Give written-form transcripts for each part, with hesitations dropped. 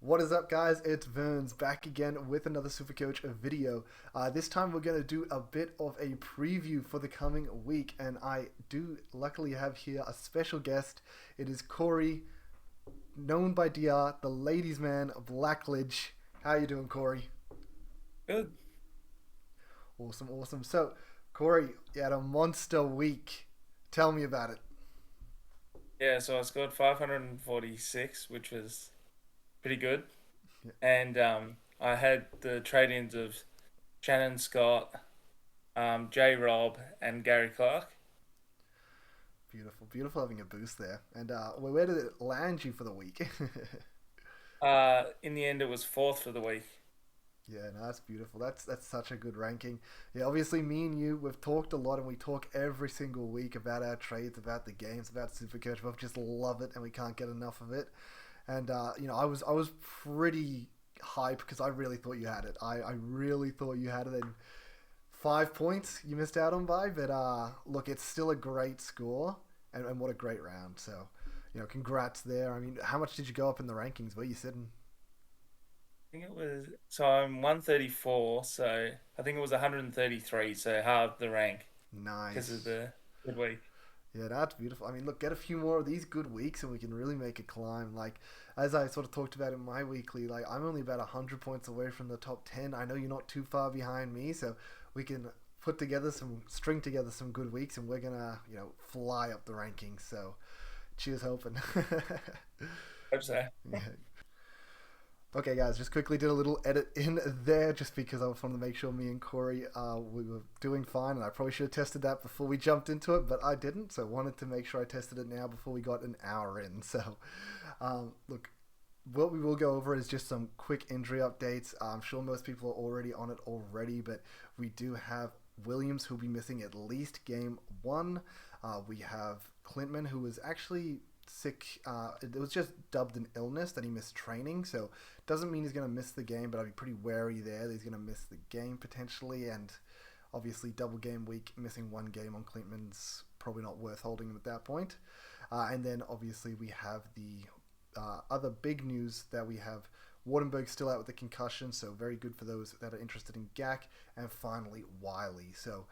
What is up, guys? It's Verns back again with another Supercoach video. This time we're going to do a bit of a preview for the coming week, and I do luckily have here a special guest. It is Corey, known by DR, the ladies' man, Blackledge. How you doing, Corey? Good. Awesome, awesome. So, Corey, you had a monster week. Tell me about it. Yeah, so I scored 546, which was pretty good. Yeah, And I had the trade-ins of Shannon Scott, J Rob, and Gary Clark. beautiful, beautiful having a boost there. And where did it land you for the week? In the end, it was fourth for the week. Yeah, no, that's beautiful. That's such a good ranking. Yeah, obviously, me and you, we've talked a lot, and we talk every single week about our trades, about the games, about Supercoach. Both just love it, and we can't get enough of it. And I was pretty hyped because I really thought you had it. I really thought you had it. And 5 points you missed out on by, but look, it's still a great score, and what a great round. So, congrats there. I mean, how much did you go up in the rankings? Where you sitting? I think it was, so I'm 134, so I think it was 133, so halved the rank because of Nice. the good week. Yeah, that's beautiful. I mean, look, get a few more of these good weeks and we can really make a climb. Like, as I sort of talked about in my weekly, like, I'm only about 100 points away from the top 10. I know you're not too far behind me, so we can string together some good weeks and we're gonna, fly up the rankings. So, cheers, hoping. Hope so. Yeah. Okay, guys, just quickly did a little edit in there just because I wanted to make sure me and Corey we were doing fine, and I probably should have tested that before we jumped into it, but I didn't, so I wanted to make sure I tested it now before we got an hour in. So, look, what we will go over is just some quick injury updates. I'm sure most people are already on it already, but we do have Williams who'll be missing at least game one. We have Clintman who was actually sick. It was just dubbed an illness that he missed training, so doesn't mean he's going to miss the game, but I'd be pretty wary there that he's going to miss the game potentially. And obviously, double game week, missing one game on Clintman's probably not worth holding him at that point. And then obviously, we have the other big news that we have Wardenberg still out with the concussion, so very good for those that are interested in Gak. And finally, Wiley. So,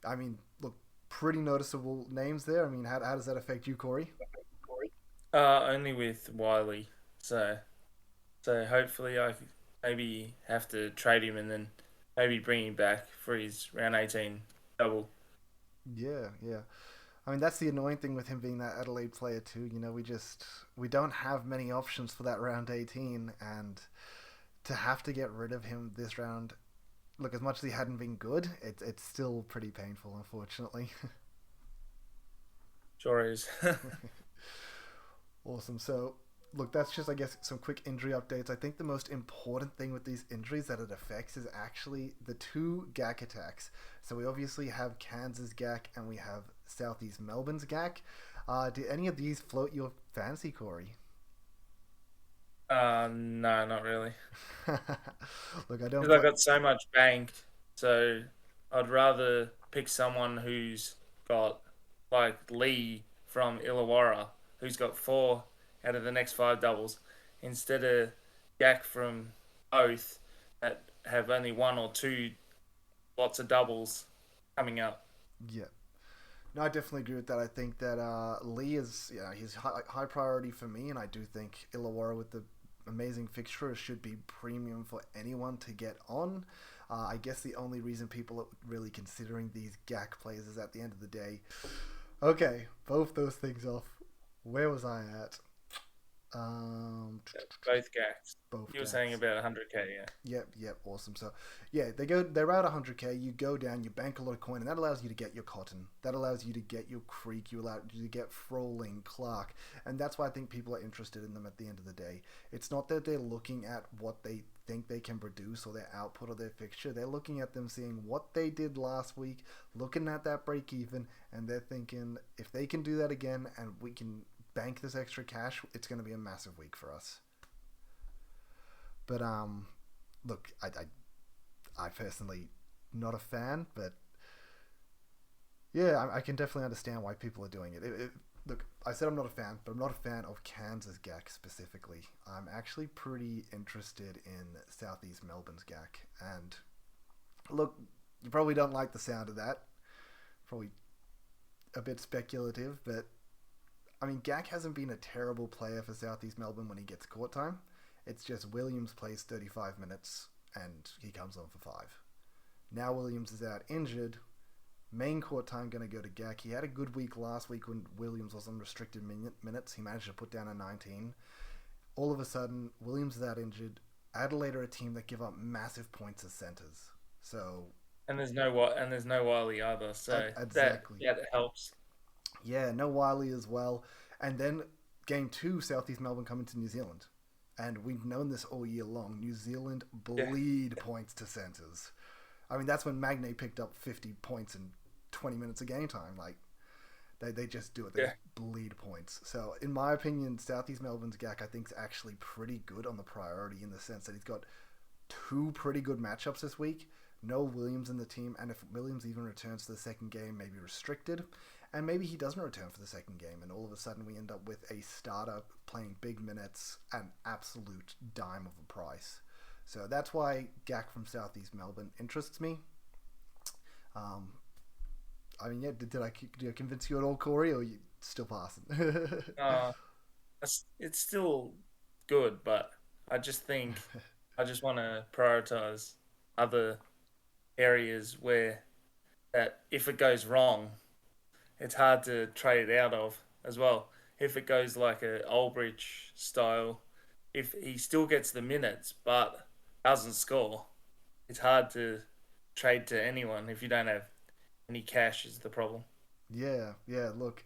I mean, look, pretty noticeable names there. I mean, how does that affect you, Corey? Only with Wiley, so hopefully maybe have to trade him and then maybe bring him back for his round 18 double. Yeah, yeah. I mean, that's the annoying thing with him being that Adelaide player too. We don't have many options for that round 18, and to have to get rid of him this round, look, as much as he hadn't been good, it's still pretty painful, unfortunately. Sure is. Awesome. So, look, that's just, I guess, some quick injury updates. I think the most important thing with these injuries that it affects is actually the two Gak attacks. So, we obviously have Kansas Gak and we have Southeast Melbourne's Gak. Do any of these float your fancy, Corey? No, not really. Look, I don't Because I play. got so much bank, so I'd rather pick someone who's got like Lee from Illawarra, who's got four out of the next five doubles, instead of Jack from Oath that have only one or two lots of doubles coming up. Yeah. No, I definitely agree with that. I think that Lee is, he's high priority for me, and I do think Illawarra with the amazing fixture should be premium for anyone to get on. I guess the only reason people are really considering these GAC plays is at the end of the day. Okay, both those things off. Where was I at? Um, Both Gacks. both You were saying GACs. about 100k, yeah. Yep, yep, awesome. So, yeah, they're at 100k. You go down, you bank a lot of coin, and that allows you to get your Cotton. That allows you to get your Creek. You allow you to get Froling, Clark, and that's why I think people are interested in them at the end of the day. It's not that they're looking at what they think they can produce or their output or their fixture. They're looking at them, seeing what they did last week, looking at that break even, and they're thinking if they can do that again and we can bank this extra cash, it's going to be a massive week for us. But look, I personally not a fan, but yeah, I can definitely understand why people are doing it. Look, I said I'm not a fan, but I'm not a fan of Kansas Gak specifically. I'm actually pretty interested in Southeast Melbourne's Gak. And look, you probably don't like the sound of that. Probably a bit speculative, but I mean, Gak hasn't been a terrible player for Southeast Melbourne when he gets court time. It's just Williams plays 35 minutes and he comes on for 5. Now Williams is out injured. Main court time going to go to Gak. He had a good week last week when Williams was on restricted minutes. He managed to put down a 19. All of a sudden, Williams is out injured. Adelaide are a team that give up massive points as centres. So there's no Wiley either, so exactly. that helps. Yeah, no Wiley as well. And then game 2, Southeast Melbourne coming to New Zealand. And we've known this all year long. New Zealand bleed points to centres. I mean, that's when Magne picked up 50 points in 20 minutes of game time. Like, they just do it. They bleed points. So, in my opinion, Southeast Melbourne's Gak, I think, is actually pretty good on the priority in the sense that he's got 2 pretty good matchups this week. No Williams in the team. And if Williams even returns to the second game, maybe restricted. And maybe he doesn't return for the second game. And all of a sudden, we end up with a starter playing big minutes at an absolute dime of a price. So that's why Gak from Southeast Melbourne interests me. I mean, yeah, did I convince you at all, Corey, or are you still passing? It's still good, but I just think I just want to prioritize other areas where that if it goes wrong, it's hard to trade out of as well. If it goes like a Aldrich style, if he still gets the minutes but doesn't score, it's hard to trade to anyone if you don't have any cash is the problem. Yeah. Look,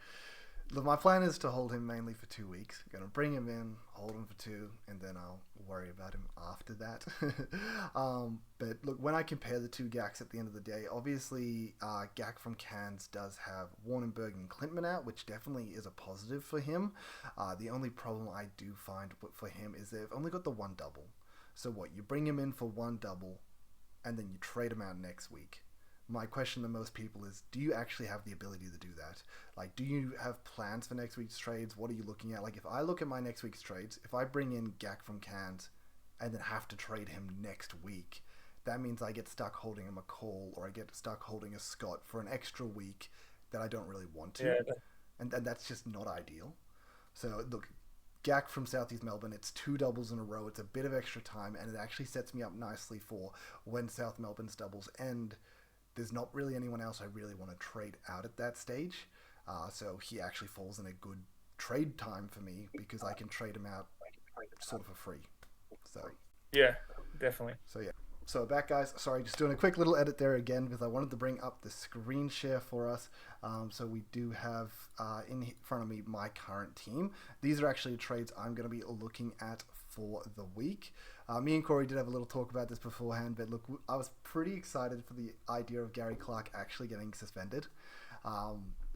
my plan is to hold him mainly for 2 weeks. I'm going to bring him in, hold him for 2, and then I'll worry about him after that. But look, when I compare the 2 Gaks at the end of the day, obviously Gak from Cairns does have Warnenberg and Clintman out, which definitely is a positive for him. The only problem I do find for him is they've only got the 1 double. So what, you bring him in for 1 double, and then you trade him out next week. My question to most people is, do you actually have the ability to do that? Like, do you have plans for next week's trades? What are you looking at? Like, if I look at my next week's trades, if I bring in Gak from Cairns and then have to trade him next week, that means I get stuck holding a McCall or I get stuck holding a Scott for an extra week that I don't really want to. Yeah. And that's just not ideal. So, look, Gak from Southeast Melbourne, it's 2 doubles in a row. It's a bit of extra time, and it actually sets me up nicely for when South Melbourne's doubles end. There's not really anyone else I really want to trade out at that stage. So he actually falls in a good trade time for me because I can trade him out sort of for free. So yeah, definitely. So yeah. So back, guys. Sorry, just doing a quick little edit there again because I wanted to bring up the screen share for us. So we do have in front of me my current team. These are actually trades I'm going to be looking at for the week. Me and Corey did have a little talk about this beforehand, but look, I was pretty excited for the idea of Gary Clark actually getting suspended.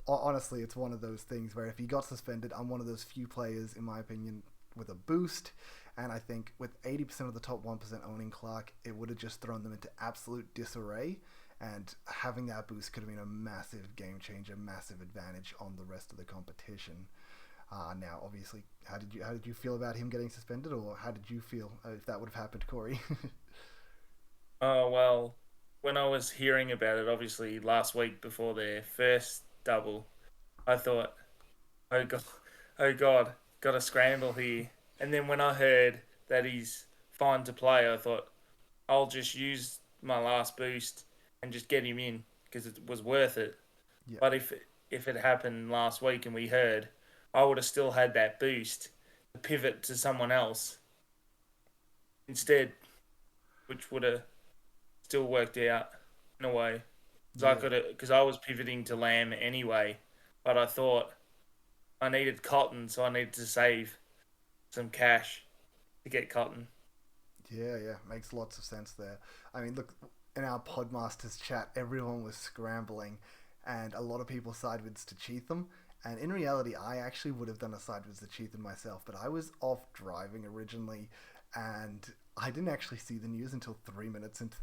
Honestly, it's one of those things where if he got suspended, I'm one of those few players, in my opinion, with a boost. And I think with 80% of the top 1% owning Clark, it would have just thrown them into absolute disarray. And having that boost could have been a massive game changer, massive advantage on the rest of the competition. Now, obviously, how did you feel about him getting suspended, or how did you feel if that would have happened, Corey? Well, when I was hearing about it, obviously last week before their first double, I thought, oh God, got to scramble here. And then when I heard that he's fine to play, I thought I'll just use my last boost and just get him in because it was worth it. Yeah. But if it happened last week and we heard, I would have still had that boost to pivot to someone else instead, which would have still worked out in a way. Because I was pivoting to Lamb anyway, but I thought I needed Cotton, so I needed to save some cash to get Cotton. Yeah, makes lots of sense there. I mean, look, in our Podmasters chat, everyone was scrambling, and a lot of people sided to Cheatham. And in reality, I actually would have done a sideways to Cheatham myself, but I was off driving originally, and I didn't actually see the news until 3 minutes into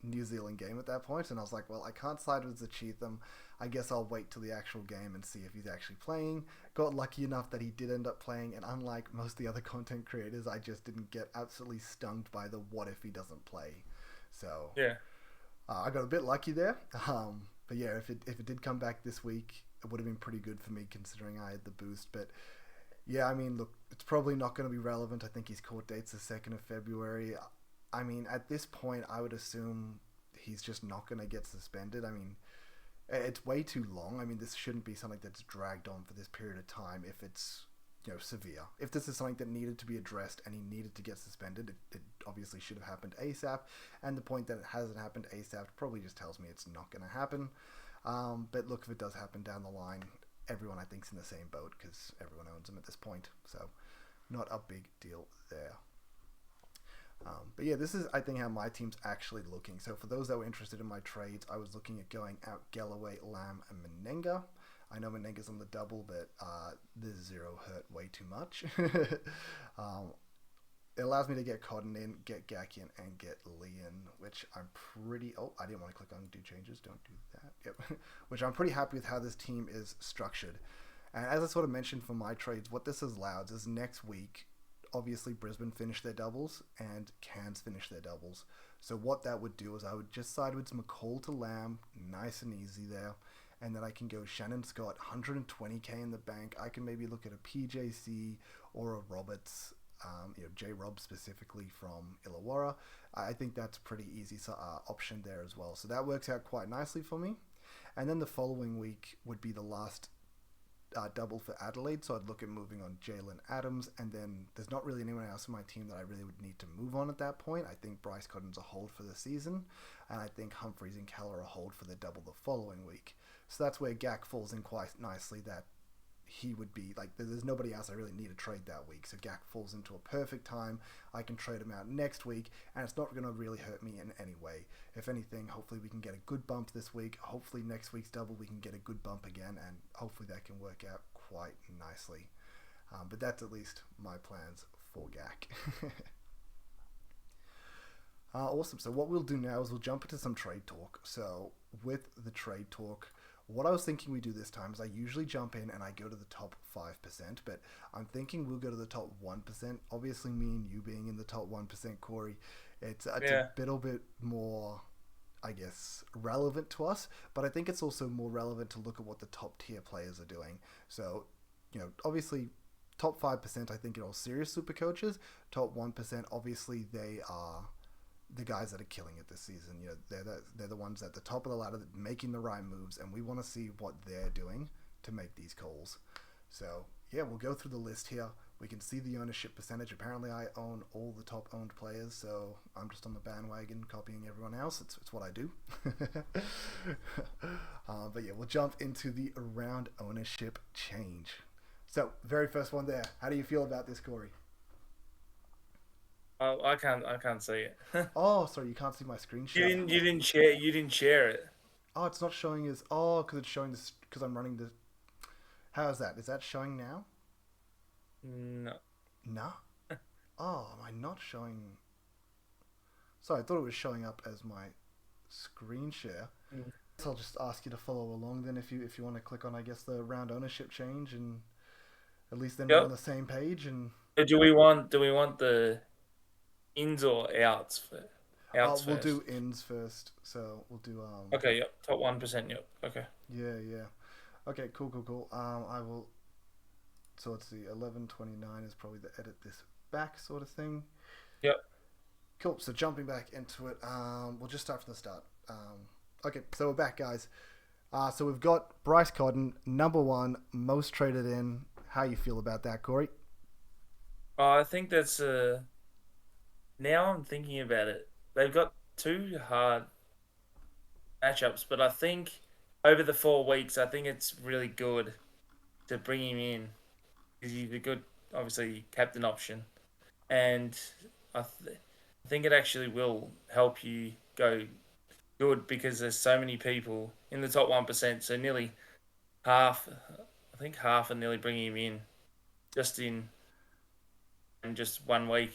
New Zealand game at that point, and I was like, well, I can't side with Cheatham. I guess I'll wait till the actual game and see if he's actually playing. Got lucky enough that he did end up playing, and unlike most of the other content creators, I just didn't get absolutely stung by the what if he doesn't play. So Yeah. I got a bit lucky there. But yeah, if it did come back this week, it would have been pretty good for me considering I had the boost. But yeah, I mean, look, it's probably not going to be relevant. I think his court date's the 2nd of February. I mean, at this point, I would assume he's just not going to get suspended. I mean, it's way too long. I mean, this shouldn't be something that's dragged on for this period of time if it's, severe. If this is something that needed to be addressed and he needed to get suspended, it obviously should have happened ASAP. And the point that it hasn't happened ASAP probably just tells me it's not going to happen. But look, if it does happen down the line, everyone I think's in the same boat because everyone owns him at this point. So not a big deal there. But yeah, this is, I think, how my team's actually looking. So for those that were interested in my trades, I was looking at going out Galloway, Lamb, and Menenga. I know Menenga's on the double, but the 0 hurt way too much. It allows me to get Cotton in, get Gak in, and get Lee in, which I'm pretty... Oh, I didn't want to click on do changes. Don't do that. Yep. Which I'm pretty happy with how this team is structured. And as I sort of mentioned for my trades, what this allows is next week... Obviously, Brisbane finished their doubles and Cairns finished their doubles. So what that would do is I would just side with McCall to Lamb, nice and easy there. And then I can go Shannon Scott, 120k in the bank. I can maybe look at a PJC or a Roberts, J Rob specifically from Illawarra. I think that's a pretty easy option there as well. So that works out quite nicely for me. And then the following week would be the last double for Adelaide, so I'd look at moving on Jalen Adams, and then there's not really anyone else in my team that I really would need to move on at that point. I think Bryce Cotton's a hold for the season, and I think Humphreys and Keller are a hold for the double the following week. So that's where Gak falls in quite nicely, that he would be, like, there's nobody else I really need to trade that week, so Gak falls into a perfect time. I can trade him out next week, and it's not going to really hurt me in any way. If anything, hopefully we can get a good bump this week. Hopefully next week's double we can get a good bump again, and hopefully that can work out quite nicely. But that's at least my plans for Gak. Awesome. So what we'll do now is we'll jump into some trade talk. So with the trade talk, what I was thinking we do this time is I usually jump in and I go to the top 5%, but I'm thinking we'll go to the top 1%. Obviously, me and you being in the top 1%, Corey, it's a little bit more, I guess, relevant to us, but I think it's also more relevant to look at what the top tier players are doing. So, obviously, top 5%, I think, are all serious super coaches. Top 1%, obviously, they are the guys that are killing it this season. They're the ones at the top of the ladder making the right moves, and we want to see what they're doing to make these calls. So yeah, we'll go through the list here. We can see the ownership percentage. Apparently I own all the top owned players, so I'm just on the bandwagon copying everyone else. It's what I do. But yeah, we'll jump into the around ownership change. So very first one there. How do you feel about this, Corey? Oh, I can't see it. Oh, sorry, you can't see my screen share. You didn't share it. Oh, it's not showing as... Oh, because it's showing this... Because I'm running the... How is that? Is that showing now? No. No? Oh, am I not showing... Sorry, I thought it was showing up as my screen share. So I'll just ask you to follow along then if you want to click on, I guess, the round ownership change, and at least then we're on the same page. And do we want the ins or outs for outs we'll first? do ins first. So we'll do Okay, yep. Top 1%, yep. Okay. Yeah. Okay, cool. I will... So let's see, 11:29 is probably the edit this back sort of thing. Yep. Cool. So jumping back into it, we'll just start from the start. Okay, so we're back, guys. So we've got Bryce Cotton, number 1, most traded in. How you feel about that, Corey? I think that's now I'm thinking about it. They've got 2 hard matchups, but I think over the 4 weeks, I think it's really good to bring him in because he's a good, obviously, captain option, and I think it actually will help you go good because there's so many people in the top 1%, so nearly half, I think half are nearly bringing him in just in just 1 week.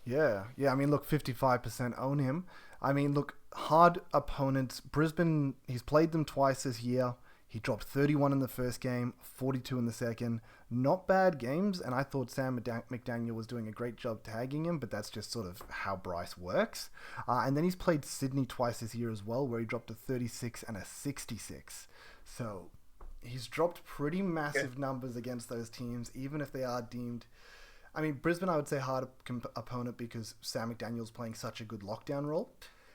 Yeah. I mean, look, 55% own him. I mean, look, hard opponents. Brisbane, he's played them twice this year. He dropped 31 in the first game, 42 in the second. Not bad games, and I thought Sam McDaniel was doing a great job tagging him, but that's just sort of how Bryce works. And then he's played Sydney twice this year as well, where he dropped a 36 and a 66. So he's dropped pretty massive numbers against those teams, even if they are deemed... I mean, Brisbane, I would say hard opponent because Sam McDaniel's playing such a good lockdown role.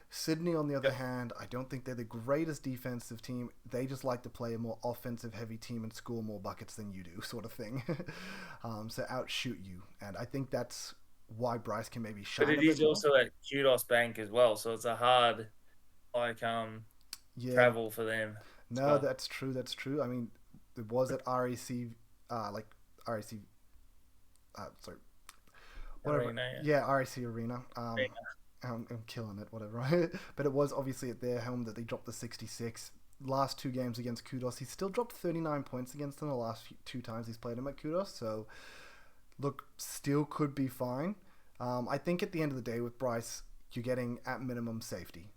Sydney, on the other hand, I don't think they're the greatest defensive team. They just like to play a more offensive-heavy team and score more buckets than you do, sort of thing. So outshoot you. And I think that's why Bryce can maybe shine But a it bit is more. also at Kudos Bank as well, so it's a hard Yeah. travel for them. No, well. that's true. That's true. I mean, it was at RAC, RAC, sorry, whatever. Arena, Yeah, RAC Arena. I'm killing it, whatever. But it was obviously at their home that they dropped the 66. Last two games against Kudos, he still dropped 39 points against them the last two times he's played him at Kudos. So, look, still could be fine. I think at the end of the day with Bryce, you're getting at minimum safety.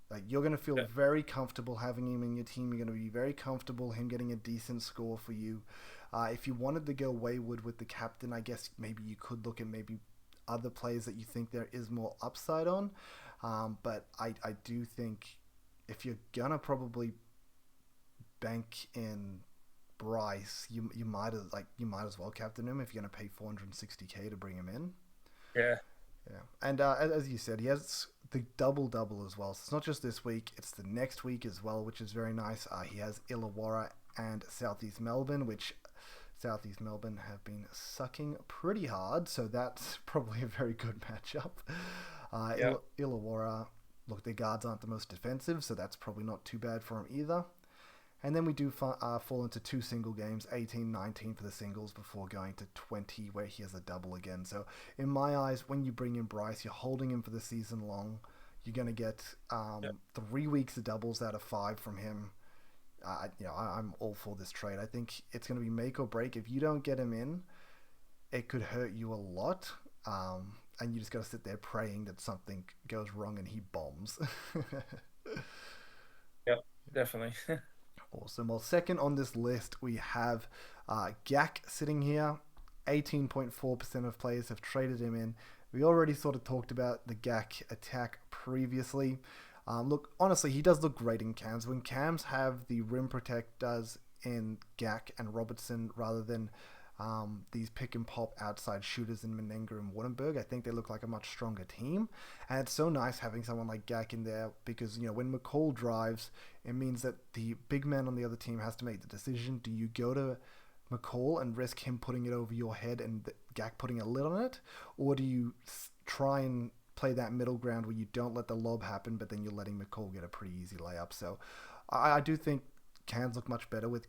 Like, you're going to feel very comfortable having him in your team. You're going to be very comfortable him getting a decent score for you. If you wanted to go wayward with the captain, I guess maybe you could look at maybe other players that you think there is more upside on. But I do think if you're going to probably bank in Bryce, you might as well captain him if you're going to pay $460K to bring him in. Yeah. Yeah, and as you said, he has the double as well. So it's not just this week; it's the next week as well, which is very nice. He has Illawarra and Southeast Melbourne, which Southeast Melbourne have been sucking pretty hard. So that's probably a very good matchup. Illawarra, look, their guards aren't the most defensive, so that's probably not too bad for him either. And then we do fall into two single games, 18-19 for the singles before going to 20 where he has a double again. So in my eyes, when you bring in Bryce, you're holding him for the season long. You're going to get 3 weeks of doubles out of 5 from him. I'm all for this trade. I think it's going to be make or break. If you don't get him in, it could hurt you a lot. And you just got to sit there praying that something goes wrong and he bombs. Yep, definitely. Awesome. Well, second on this list, we have Gak sitting here. 18.4% of players have traded him in. We already sort of talked about the Gak Attack previously. Look, honestly, he does look great in cams. When cams have the rim protectors in Gak and Robertson rather than these pick and pop outside shooters in Menenga and Wurtemberg, I think they look like a much stronger team. And it's so nice having someone like Gak in there because, when McCall drives, it means that the big man on the other team has to make the decision. Do you go to McCall and risk him putting it over your head and Gak putting a lid on it? Or do you try and play that middle ground where you don't let the lob happen, but then you're letting McCall get a pretty easy layup? So I do think cans look much better with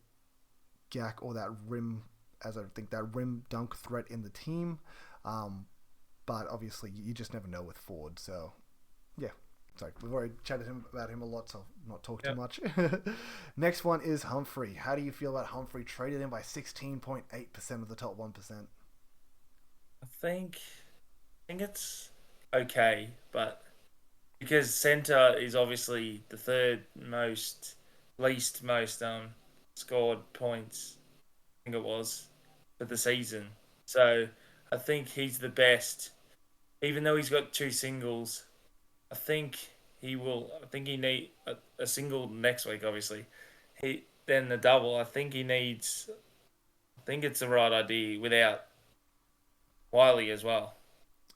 Gak or that rim, as I think that rim dunk threat in the team. But obviously you just never know with Ford. So yeah, sorry, we've already chatted about him a lot, so I'll not talk too much. Next one is Humphrey. How do you feel about Humphrey? Traded in by 16.8% of the top 1%. I think it's okay, but because center is obviously the third least most scored points, I think it was, for the season. So I think he's the best, even though he's got 2 singles. I think he need a single next week. Obviously, then the double. I think it's the right idea without Wiley as well.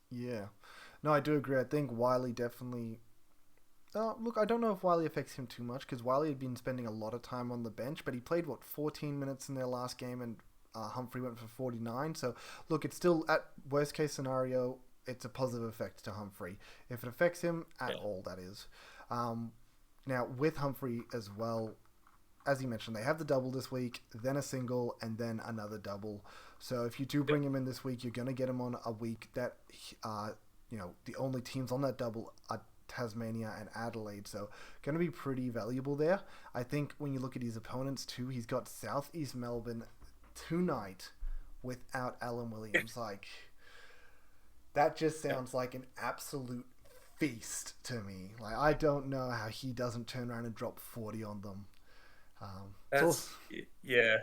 Yeah. No, I do agree. I think Wiley definitely... look, I don't know if Wiley affects him too much because Wiley had been spending a lot of time on the bench, but he played, 14 minutes in their last game and Humphrey went for 49. So, look, it's still, at worst case scenario, it's a positive effect to Humphrey. If it affects him at all, that is. Now, with Humphrey as well, as you mentioned, they have the double this week, then a single, and then another double. So if you do bring him in this week, you're going to get him on a week that, the only teams on that double are Tasmania and Adelaide. So going to be pretty valuable there. I think when you look at his opponents too, he's got Southeast Melbourne tonight without Alan Williams. Like, that just sounds like an absolute feast to me. Like, I don't know how he doesn't turn around and drop 40 on them. It's also, Yeah.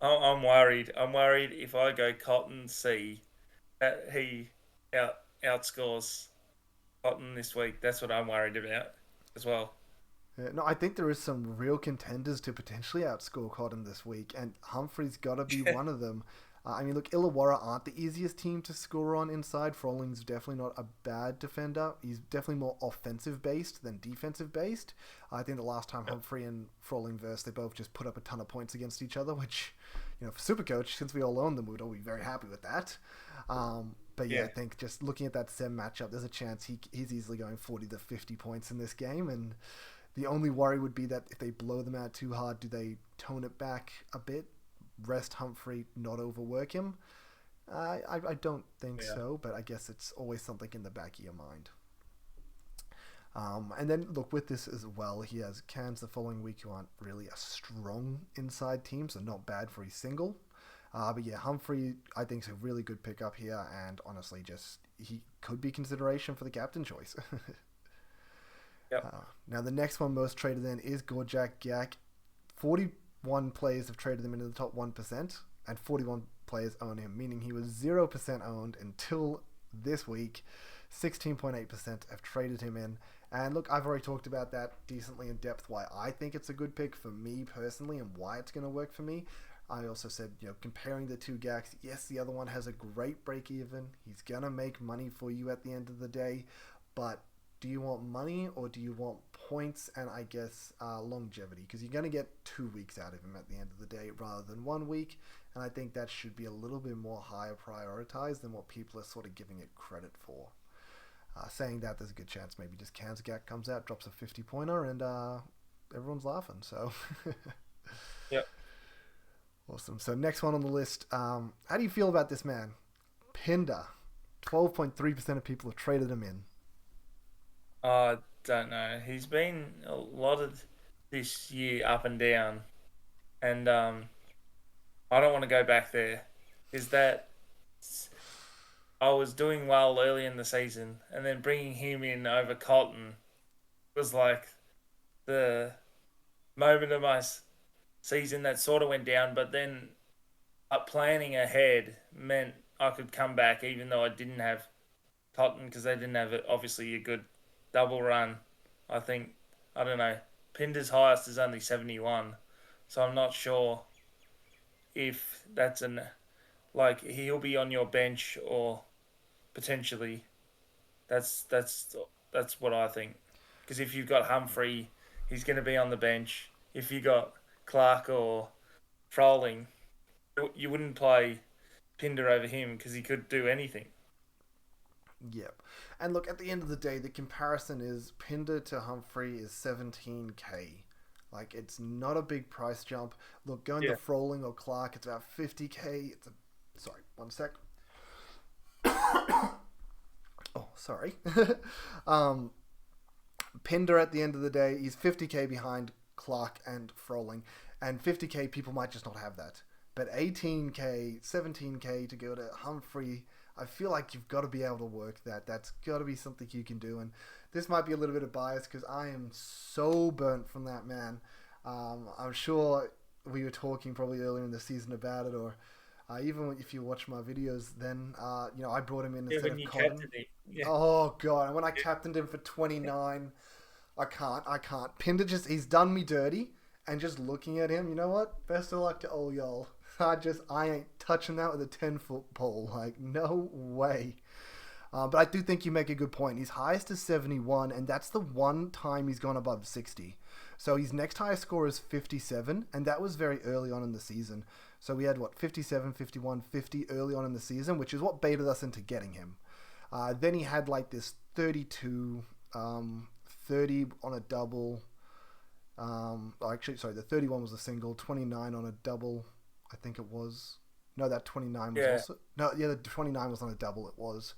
I'm worried. I'm worried if I go Cotton C that he outscores Cotton this week. That's what I'm worried about as well. no, I think there is some real contenders to potentially outscore Cotton this week, and Humphrey's got to be one of them. I mean, look, Illawarra aren't the easiest team to score on inside. Frolling's definitely not a bad defender. He's definitely more offensive based than defensive based. I think the last time Humphrey and Frolling versed, they both just put up a ton of points against each other, which, for Supercoach, since we all own them, we'd all be very happy with that. But yeah, I think just looking at that SEM matchup, there's a chance he's easily going 40 to 50 points in this game, and the only worry would be that if they blow them out too hard, do they tone it back a bit? Rest Humphrey, not overwork him? I don't think so, but I guess it's always something in the back of your mind. And then, look, with this as well, he has Cairns the following week, who aren't really a strong inside team, so not bad for his single. But yeah, Humphrey, I think, is a really good pickup here, and honestly, he could be consideration for the captain choice. Now, the next one most traded in is Gak. 41 players have traded him into the top 1%, and 41 players own him, meaning he was 0% owned until this week. 16.8% have traded him in. And look, I've already talked about that decently in depth, why I think it's a good pick for me personally and why it's going to work for me. I also said, comparing the two Gaks, yes, the other one has a great break even. He's going to make money for you at the end of the day, but do you want money or do you want points and I guess longevity? Because you're going to get 2 weeks out of him at the end of the day rather than 1 week. And I think that should be a little bit more higher prioritized than what people are sort of giving it credit for. Saying that, there's a good chance maybe just Gak comes out, drops a 50-pointer, and everyone's laughing. So, yep. Awesome. So next one on the list. How do you feel about this man? Pinder. 12.3% of people have traded him in. I don't know. He's been a lot of this year up and down, and I don't want to go back there. Is that I was doing well early in the season, and then bringing him in over Cotton was like the moment of my season that sort of went down. But then planning ahead meant I could come back, even though I didn't have Cotton because they didn't have obviously a good double run. I don't know. Pinder's highest is only 71, so I'm not sure if that's he'll be on your bench or potentially. That's what I think. Because if you've got Humphrey, he's going to be on the bench. If you got Clark or Froling, you wouldn't play Pinder over him because he could do anything. Yep. And look, at the end of the day, the comparison is Pinder to Humphrey is 17k. Like, it's not a big price jump. Look, going to Froling or Clark, it's about 50k. Sorry, one sec. Oh, sorry. Pinder, at the end of the day, he's 50k behind Clark and Froling. And 50k, people might just not have that. But 18k, 17k to go to Humphrey, I feel like you've got to be able to work that. That's got to be something you can do. And this might be a little bit of bias because I am so burnt from that man. I'm sure we were talking probably earlier in the season about it, or even if you watch my videos, then I brought him in instead of Cotton. Yeah. Oh god! And when I captained him for 29, I can't. Pinder he's done me dirty. And just looking at him, you know what? Best of luck to all y'all. I ain't touching that with a 10-foot pole. Like, no way. But I do think you make a good point. His highest is 71, and that's the one time he's gone above 60. So his next highest score is 57, and that was very early on in the season. So we had, 57, 51, 50 early on in the season, which is what baited us into getting him. Then he had, this 32, 30 on a double. The 31 was a single, 29 on a double, I think it was. No, that 29 was also... No, yeah, the 29 was on a double, it was.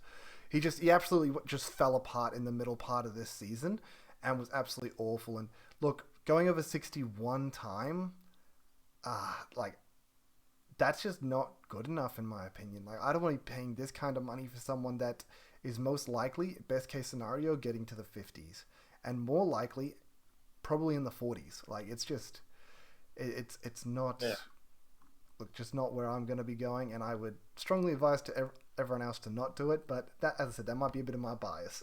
He absolutely just fell apart in the middle part of this season and was absolutely awful. And look, going over 61 time, that's just not good enough in my opinion. Like I don't want to be paying this kind of money for someone that is most likely, best case scenario, getting to the 50s, and more likely, probably in the 40s. Like it's just, it's not, Yeah. look, just not where I'm going to be going, and I would strongly advise to everyone else to not do it. But that, as I said, that might be a bit of my bias.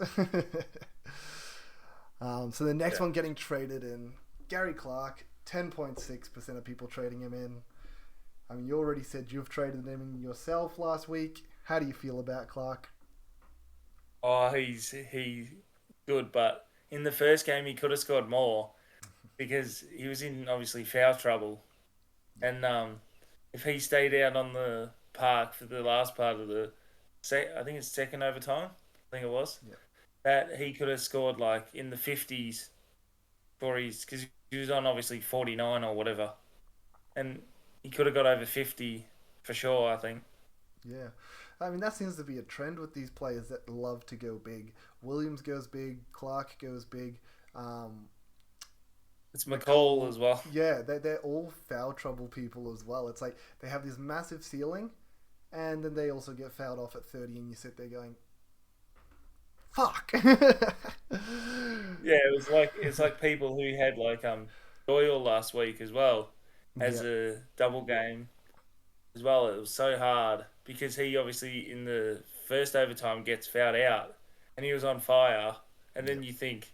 So the next Yeah. one getting traded in, Gary Clark, 10.6% of people trading him in. I mean, you already said you've traded him yourself last week. How do you feel about Clark? Oh, he good, but in the first game he could have scored more because he was in obviously foul trouble, and if he stayed out on the park for the last part of the I think it's second overtime, I think it was, Yeah, that he could have scored like in the 50s for his because he was on obviously 49 or whatever, and he could have got over 50 for sure. I think yeah. I mean, that seems to be a trend with these players that love to go big. Williams goes big. Clark goes big. Um, it's McCall McCall, as well. yeah, they're all foul trouble people as well. It's like they have this massive ceiling, and then they also get fouled off at 30, and you sit there going, fuck. Yeah, it's like people who had like Doyle last week as well as Yeah, a double game as well. It was so hard because he obviously in the first overtime gets fouled out and he was on fire, and yeah. then you think,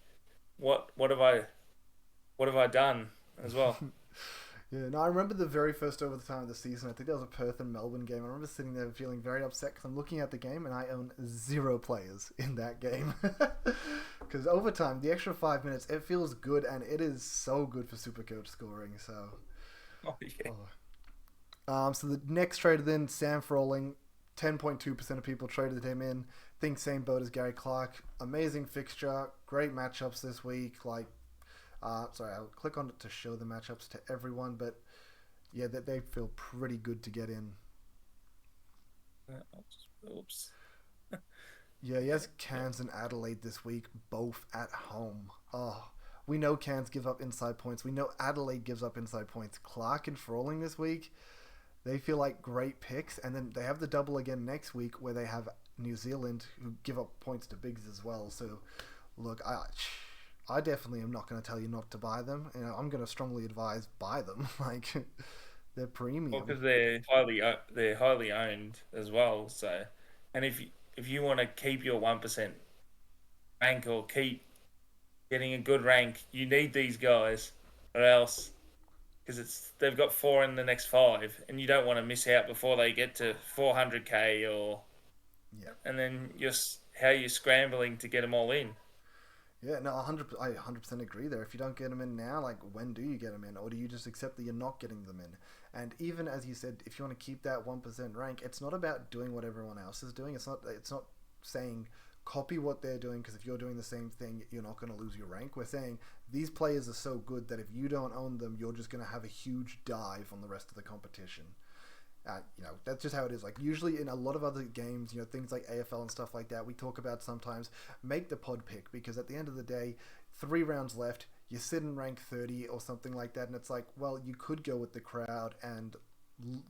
what have I done as well? Yeah, no, I remember the very first overtime of the season. I think that was a Perth and Melbourne game. I remember sitting there feeling very upset because I'm looking at the game and I own zero players in that game. Because overtime, the extra 5 minutes, it feels good and it is so good for Supercoach scoring. So, Oh, yeah. so the next trader then, Sam Froling, 10.2% of people traded him in. Think same boat as Gary Clark. Amazing fixture, great matchups this week. Like sorry, I'll click on it to show the matchups to everyone, but yeah, that they feel pretty good to get in. Oops. Yeah, he has Cairns and Adelaide this week, both at home. Oh, we know Cairns give up inside points. We know Adelaide gives up inside points. Clark and Frawling this week, they feel like great picks, and then they have the double again next week where they have New Zealand who give up points to Bigs as well. So, look, I definitely am not going to tell you not to buy them. You know, I'm going to strongly advise buy them. Like they're Well, premium. because they're highly owned as well. So, and if you want to keep your 1% rank or keep getting a good rank, you need these guys, or else because it's they've got four in the next five, and you don't want to miss out before they get to 400k or, Yeah. and then how you're scrambling to get them all in. Yeah, no, 100. I 100% agree there. If you don't get them in now, like when do you get them in, or do you just accept that you're not getting them in? And even as you said, if you want to keep that 1% rank, it's not about doing what everyone else is doing. It's not. It's not saying copy what they're doing because if you're doing the same thing, you're not going to lose your rank. We're saying these players are so good that if you don't own them, you're just going to have a huge dive on the rest of the competition. That's just how it is. Like usually in a lot of other games, things like AFL and stuff like that, we talk about sometimes make the pod pick because at the end of the day, 3 rounds left, you sit in rank 30 or something like that, and it's like, well, you could go with the crowd and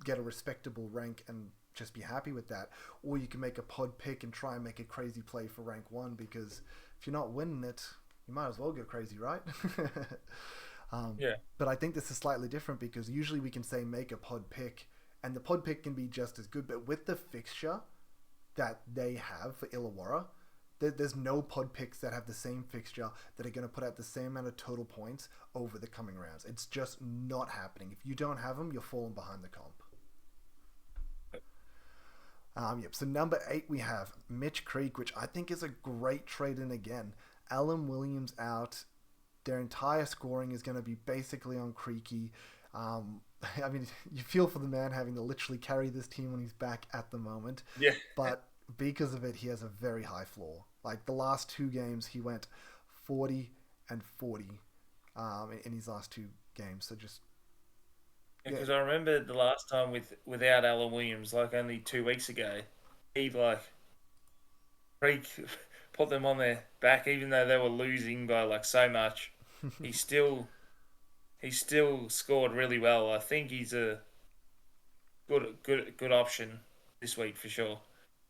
get a respectable rank and just be happy with that, or you can make a pod pick and try and make a crazy play for rank 1 because if you're not winning it, you might as well go crazy, right? um, Yeah, but I think this is slightly different because usually we can say make a pod pick and the pod pick can be just as good. But with the fixture that they have for Illawarra, there's no pod picks that have the same fixture that are going to put out the same amount of total points over the coming rounds. It's just not happening. If you don't have them, you're falling behind the comp. Yep. So number 8 we have Mitch Creek, which I think is a great trade in again. Alan Williams out. Their entire scoring is going to be basically on Creaky. I mean, you feel for the man having to literally carry this team when he's back at the moment. yeah. But because of it, he has a very high floor. Like the last 2 games, he went 40 and 40 in his last 2 games. So just yeah, Because I remember the last time without Alan Williams, like only 2 weeks ago, he like Creek put them on their back, even though they were losing by like so much. He still he still scored really well. I think he's a good option this week for sure.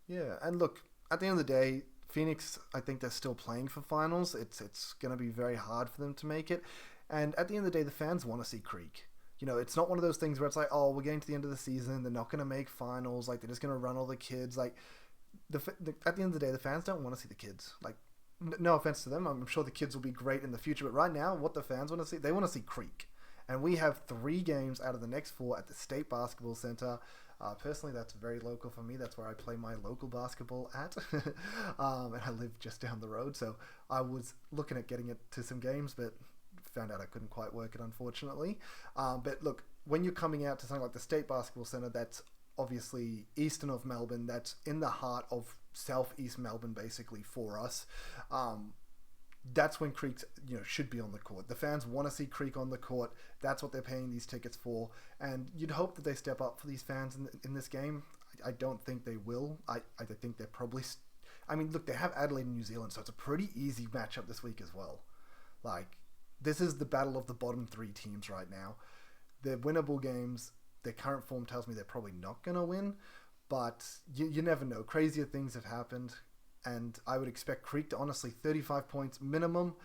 Yeah, and look, at the end of the day, Phoenix, I think they're still playing for finals. It's going to be very hard for them to make it. And at the end of the day, the fans want to see Creek. It's not one of those things where it's like, oh, we're getting to the end of the season, they're not going to make finals, like they're just going to run all the kids. Like at the end of the day, the fans don't want to see the kids. Like, no offense to them, I'm sure the kids will be great in the future, but right now, what the fans want to see, they want to see Creek. And we have 3 games out of the next 4 at the State Basketball Center. Personally, that's very local for me. That's where I play my local basketball at. And I live just down the road. So I was looking at getting it to some games, but found out I couldn't quite work it, unfortunately. But look, when you're coming out to something like the State Basketball Centre, that's obviously eastern of Melbourne. That's in the heart of southeast Melbourne, basically, for us. That's when Creek, should be on the court. The fans want to see Creek on the court. That's what they're paying these tickets for. And you'd hope that they step up for these fans in this game. I don't think they will. I think they're probably... look, they have Adelaide and New Zealand, so it's a pretty easy matchup this week as well. Like, this is the battle of the bottom 3 teams right now. They're winnable games. Their current form tells me they're probably not going to win. But you never know. Crazier things have happened. And I would expect Creek to, honestly, 35 points minimum.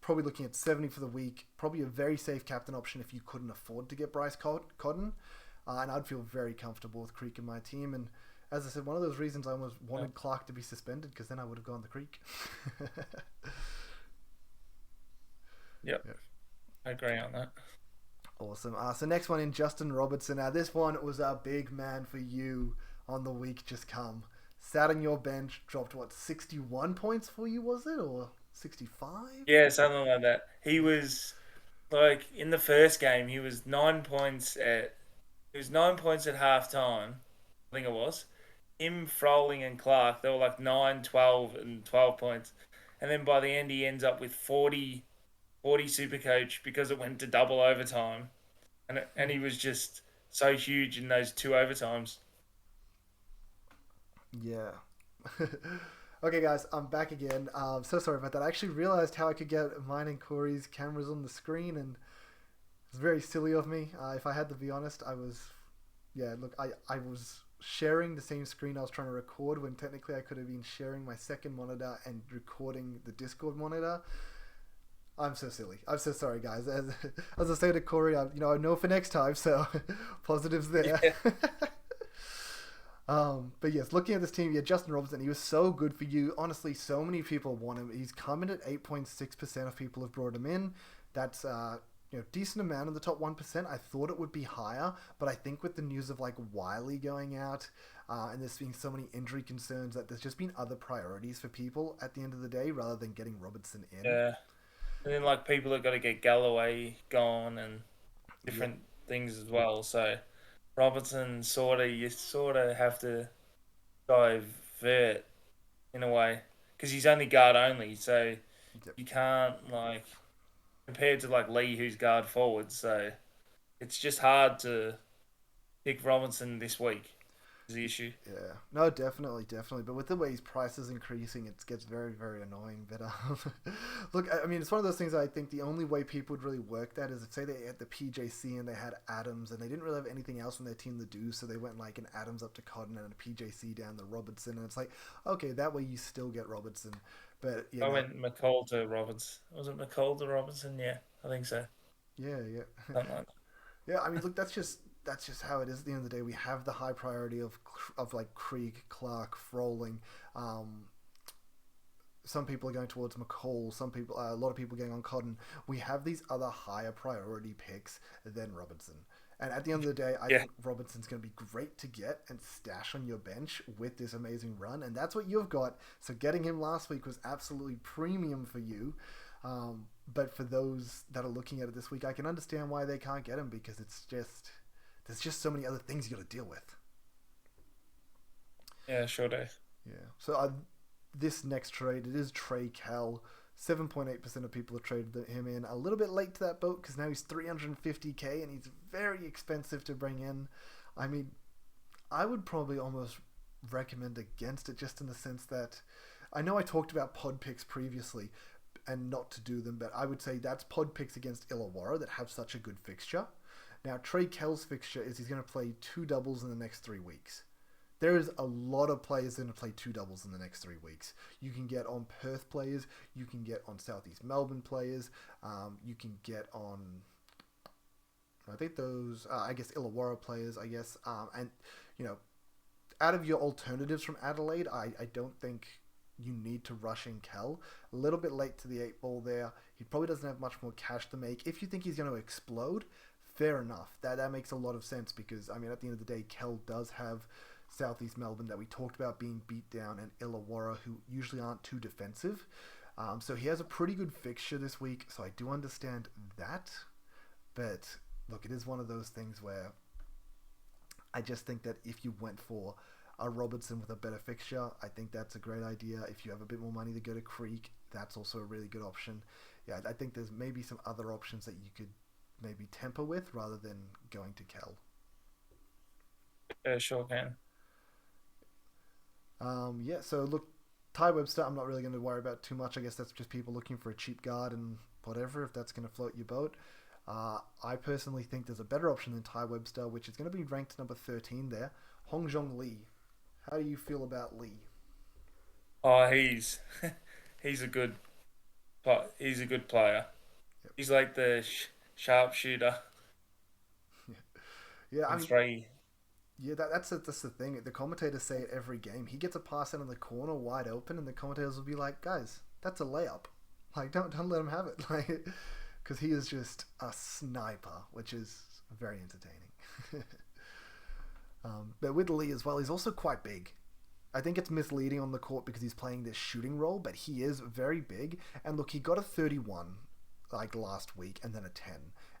Probably looking at 70 for the week. Probably a very safe captain option if you couldn't afford to get Bryce Cotton. And I'd feel very comfortable with Creek in my team. And as I said, one of those reasons I almost wanted Clark to be suspended, because then I would have gone the Creek. Yep. I agree on that. Awesome. So next one in Justin Robertson. Now this one was a big man for you on the week just come. Sat on your bench, dropped 61 points for you, was it? Or 65? Yeah, something like that. He was in the first game, he was 9 points at half time, I think it was. Him, Froling and Clark, they were 9, 12 and 12 points. And then by the end he ends up with 40 Supercoach because it went to double overtime. And he was just so huge in those 2 overtimes. Yeah. Okay, guys, I'm back again. So sorry about that. I actually realized how I could get mine and Corey's cameras on the screen, and it's very silly of me. If I had to be honest, I was sharing the same screen I was trying to record when technically I could have been sharing my second monitor and recording the Discord monitor. I'm so silly. I'm so sorry, guys. As I say to Corey, I know for next time, so positives there. Yeah. But yes, looking at this team, Justin Robertson, he was so good for you. Honestly, so many people want him. He's come in at 8.6% of people have brought him in. That's decent amount in the top 1%. I thought it would be higher, but I think with the news of Wiley going out and there's being so many injury concerns that there's just been other priorities for people at the end of the day rather than getting Robertson in. Yeah. And then people have got to get Galloway gone and different things as well. So Robertson you sort of have to divert in a way because he's only guard only. So you can't compared to Lee who's guard forward. So it's just hard to pick Robinson this week. Is the issue. Yeah, no, definitely. But with the way his price is increasing, it gets very, very annoying. But look, it's one of those things that I think the only way people would really work that is if, say, they had the PJC and they had Adams and they didn't really have anything else on their team to do, so they went an Adams up to Cotton and a PJC down to Robertson, and it's okay, that way you still get Robertson. But yeah, I went McCall to Robertson. Was it McCall to Robertson? Yeah, I think so. Yeah. Something like that. Yeah, look, that's just how it is at the end of the day. We have the high priority of Krieg, Clark, Froling. Some people are going towards McCall. A lot of people going on Cotton. We have these other higher priority picks than Robinson. And at the end of the day, I think Robinson's going to be great to get and stash on your bench with this amazing run. And that's what you've got. So getting him last week was absolutely premium for you. But for those that are looking at it this week, I can understand why they can't get him because there's just so many other things you got to deal with. Yeah, sure do. Yeah. So this next trade, it is Trey Kell. 7.8% of people have traded him in. A little bit late to that boat because now he's $350K and he's very expensive to bring in. I would probably almost recommend against it just in the sense that I know I talked about pod picks previously and not to do them, but I would say that's pod picks against Illawarra that have such a good fixture. Now, Trey Kell's fixture is he's going to play 2 doubles in the next 3 weeks. There is a lot of players going to play 2 doubles in the next 3 weeks. You can get on Perth players. You can get on Southeast Melbourne players. You can get on, I think those, I guess, Illawarra players, I guess. And, you know, out of your alternatives from Adelaide, I don't think you need to rush in Kell. A little bit late to the 8 ball there. He probably doesn't have much more cash to make. If you think he's going to explode, fair enough. That makes a lot of sense because, I mean, at the end of the day, Kell does have Southeast Melbourne that we talked about being beat down, and Illawarra, who usually aren't too defensive. So he has a pretty good fixture this week, so I do understand that. But look, it is one of those things where I just think that if you went for a Robertson with a better fixture, I think that's a great idea. If you have a bit more money to go to Creek, that's also a really good option. Yeah, I think there's maybe some other options that you could maybe temper with rather than going to Kell. Sure can. Yeah, so look, Ty Webster, I'm not really going to worry about too much. I guess that's just people looking for a cheap guard and whatever, if that's going to float your boat. I personally think there's a better option than Ty Webster, which is going to be ranked number 13 there. Hongjong Lee. How do you feel about Lee? Oh, he's a good player. Yep. He's like the sharpshooter. Yeah, I mean, three. Yeah, that's the thing. The commentators say it every game. He gets a pass out in the corner wide open, and the commentators will be like, "Guys, that's a layup. Like, don't let him have it." Like, because he is just a sniper, which is very entertaining. But with Lee as well, he's also quite big. I think it's misleading on the court because he's playing this shooting role, but he is very big. And look, he got a 31 like last week, and then a 10.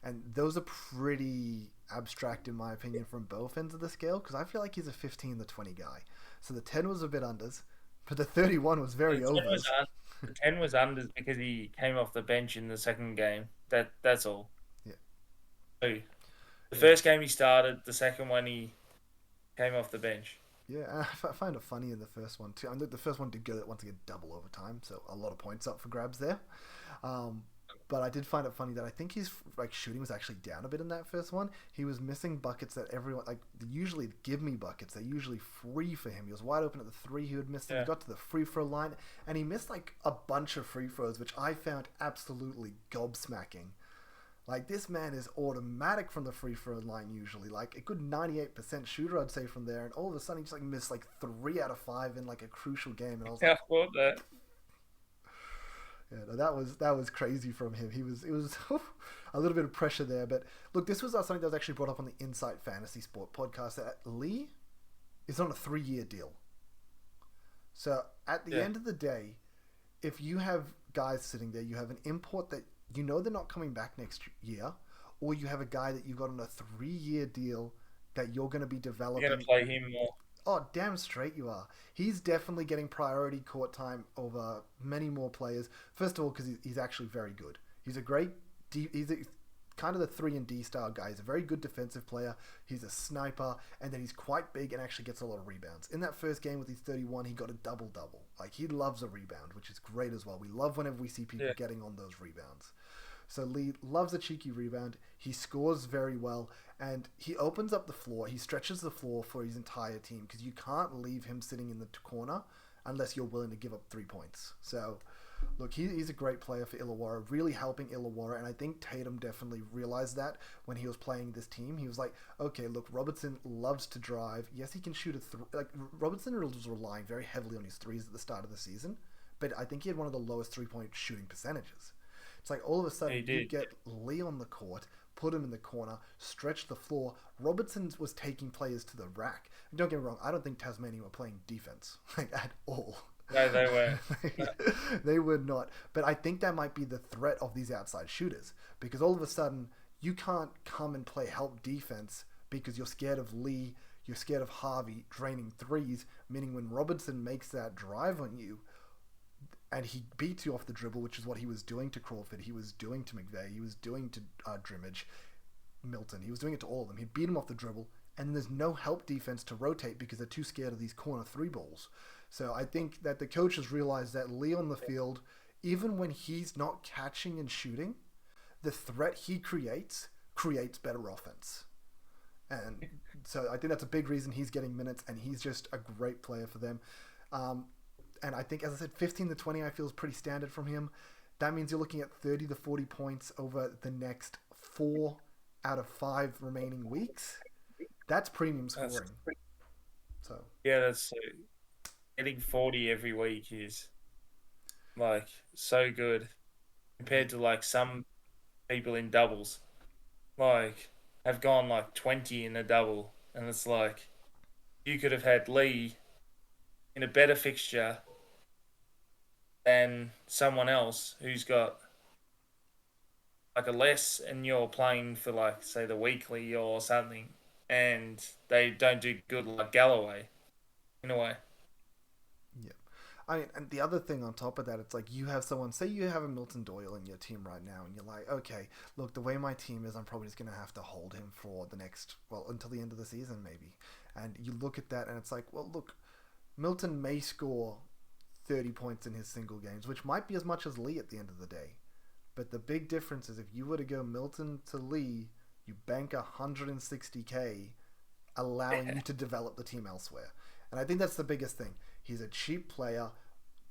And those are pretty abstract, in my opinion, from both ends of the scale, because I feel like he's a 15 to 20 guy. So the 10 was a bit unders, but the 31 was very overs. The 10 was unders because he came off the bench in the second game. That's all. Yeah. So the first game he started, the second one he came off the bench. Yeah, I find it funny in the first one too. I mean, the first one did go once again double overtime, so a lot of points up for grabs there. But I did find it funny that I think his like shooting was actually down a bit in that first one. He was missing buckets that everyone like usually give me buckets. They're usually free for him. He was wide open at the 3. He would miss them. He got to the free throw line and he missed like a bunch of free throws, which I found absolutely gobsmacking. Like, this man is automatic from the free throw line usually. Like, a good 98% shooter, I'd say, from there. And all of a sudden, he just, like, missed, like, 3 out of 5 in, like, a crucial game. And I was like... that. Yeah, no, that was crazy from him. It was a little bit of pressure there. But, look, this was something that was actually brought up on the Insight Fantasy Sport podcast. That Lee is on a 3-year deal. So, at the end of the day, if you have guys sitting there, you have an import that... You know they're not coming back next year, or you have a guy that you got on a 3-year deal that you're going to be developing. You're going to play him more. Oh, damn straight you are. He's definitely getting priority court time over many more players. First of all, because he's actually very good. He's a great... He's kind of the 3 and D style guy. He's a very good defensive player. He's a sniper, and then he's quite big and actually gets a lot of rebounds. In that first game with his 31, he got a double-double. Like, he loves a rebound, which is great as well. We love whenever we see people getting on those rebounds. So Lee loves a cheeky rebound. He scores very well, and he opens up the floor. He stretches the floor for his entire team because you can't leave him sitting in the corner unless you're willing to give up 3 points. So, look, he's a great player for Illawarra, really helping Illawarra, and I think Tatum definitely realized that when he was playing this team. He was like, okay, look, Robertson loves to drive. Yes, he can shoot a three. Like, Robertson was relying very heavily on his threes at the start of the season, but I think he had one of the lowest 3-point shooting percentages. It's like all of a sudden you get Lee on the court, put him in the corner, stretch the floor. Robertson was taking players to the rack. And don't get me wrong, I don't think Tasmania were playing defense like at all. No, they were. They were not. But I think that might be the threat of these outside shooters, because all of a sudden you can't come and play help defense because you're scared of Lee, you're scared of Harvey draining threes, meaning when Robertson makes that drive on you, and he beats you off the dribble, which is what he was doing to Crawford, he was doing to McVeigh, he was doing to Drimmage, Milton, he was doing it to all of them. He'd beat him off the dribble, and then there's no help defense to rotate because they're too scared of these corner 3 balls. So I think that the coaches realized that Lee on the field, even when he's not catching and shooting, the threat he creates creates better offense. And so I think that's a big reason he's getting minutes, and he's just a great player for them. And I think, as I said, 15 to 20 I feel is pretty standard from him. That means you're looking at 30 to 40 points over the next 4 out of 5 remaining weeks. That's premium scoring. So Yeah, that's getting 40 every week is like so good compared to like some people in doubles. Like have gone like 20 in a double, and it's like you could have had Lee in a better fixture than someone else who's got like a less, and you're playing for like say the weekly or something, and they don't do good like Galloway in a way. yeah. I mean, and the other thing on top of that, it's like you have someone, say you have a Milton Doyle in your team right now, and you're like, okay, look, the way my team is, I'm probably just going to have to hold him for the next, well, until the end of the season, maybe. And you look at that, and it's like, well, look, Milton may score 30 points in his single games, which might be as much as Lee at the end of the day. But the big difference is if you were to go Milton to Lee, you bank 160K, allowing you to develop the team elsewhere. And I think that's the biggest thing. He's a cheap player,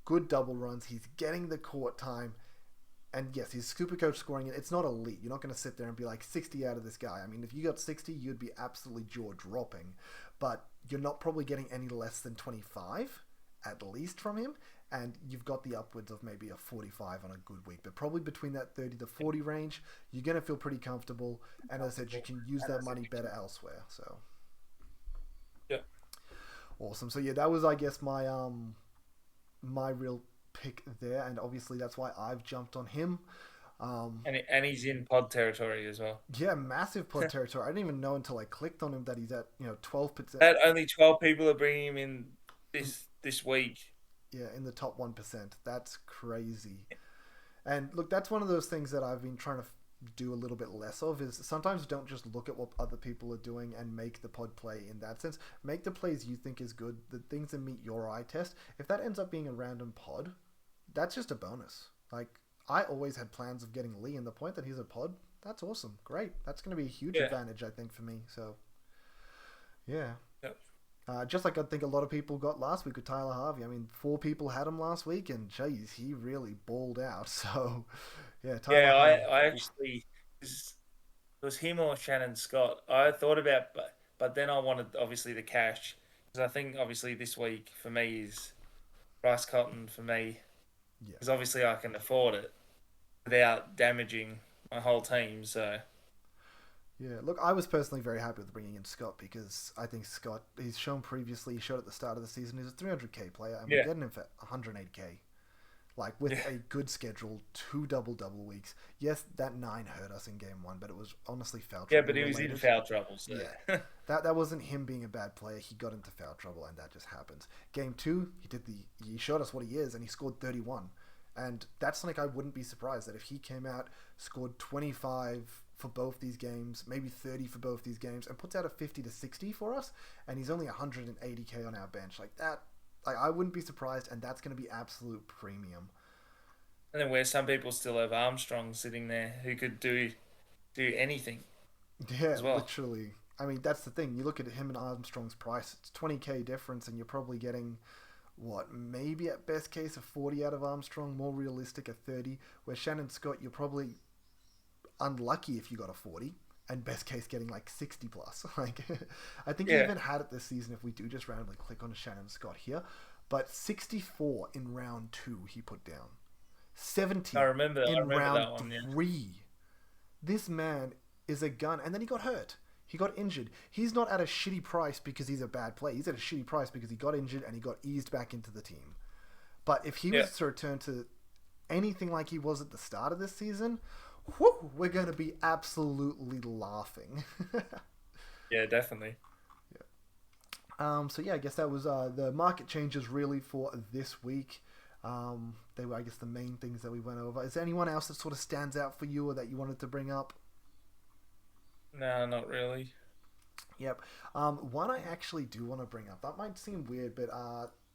good double runs, he's getting the court time, and yes, he's Supercoach scoring it. It's not elite. You're not going to sit there and be like 60 out of this guy. I mean, if you got 60, you'd be absolutely jaw-dropping. But you're not probably getting any less than 25, at least, from him. And you've got the upwards of maybe a 45 on a good week. But probably between that 30 to 40 range, you're going to feel pretty comfortable. And as I said, you can use that money better elsewhere. So, Yeah. awesome. So, yeah, that was, I guess, my real pick there, and obviously that's why I've jumped on him. And he's in pod territory as well. Yeah, massive pod territory. I didn't even know until I clicked on him that he's at 12%. That only 12 people are bringing him in this week. Yeah, in the top 1%. That's crazy. And look, that's one of those things that I've been trying to do a little bit less of, is sometimes don't just look at what other people are doing and make the pod play in that sense. Make the plays you think is good, the things that meet your eye test. If that ends up being a random pod, that's just a bonus. Like, I always had plans of getting Lee, and the point that he's a pod, that's awesome. Great. That's going to be a huge advantage, I think, for me. So, yeah. Yep. Just like I think a lot of people got last week with Tyler Harvey. I mean, 4 people had him last week, and geez, he really balled out. So, yeah. Tyler Harvey. I actually, it was him or Shannon Scott. I thought about, but then I wanted obviously the cash, because I think obviously this week for me is Bryce Cotton for me, because obviously I can afford it without damaging my whole team. So. Yeah, look, I was personally very happy with bringing in Scott, because I think Scott, he's shown previously, he showed at the start of the season, he's a 300k player, and we're getting him for 108k. Like, with a good schedule, 2 double-double weeks. Yes, that 9 hurt us in game 1, but it was honestly foul trouble. Yeah, but he was in foul trouble. So. Yeah, that wasn't him being a bad player. He got into foul trouble, and that just happens. Game 2, he showed us what he is, and he scored 31. And that's something I wouldn't be surprised that if he came out, scored 25 for both these games, maybe 30 for both these games, and puts out a 50 to 60 for us, and he's only 180k on our bench. Like that, I wouldn't be surprised, and that's going to be absolute premium. And then where some people still have Armstrong sitting there who could do anything. Yeah, as well. Literally. I mean, that's the thing. You look at him and Armstrong's price, it's 20k difference, and you're probably getting, what, maybe at best case a 40 out of Armstrong, more realistic a 30, where Shannon Scott, you're probably unlucky if you got a 40, and best case getting like 60 plus. Like, I think he even had it this season if we do just randomly click on Shannon Scott here, but 64 in round 2 he put down. 70 I remember round that one, 3. This man is a gun, and then he got hurt. He got injured. He's not at a shitty price because he's a bad player. He's at a shitty price because he got injured and he got eased back into the team. But if he was to return to anything like he was at the start of this season, whew, we're going to be absolutely laughing. Yeah, definitely. So yeah, I guess that was the market changes really for this week. They were, I guess, the main things that we went over. Is there anyone else that sort of stands out for you or that you wanted to bring up? No, not really. Yep. One I actually do want to bring up. That might seem weird, but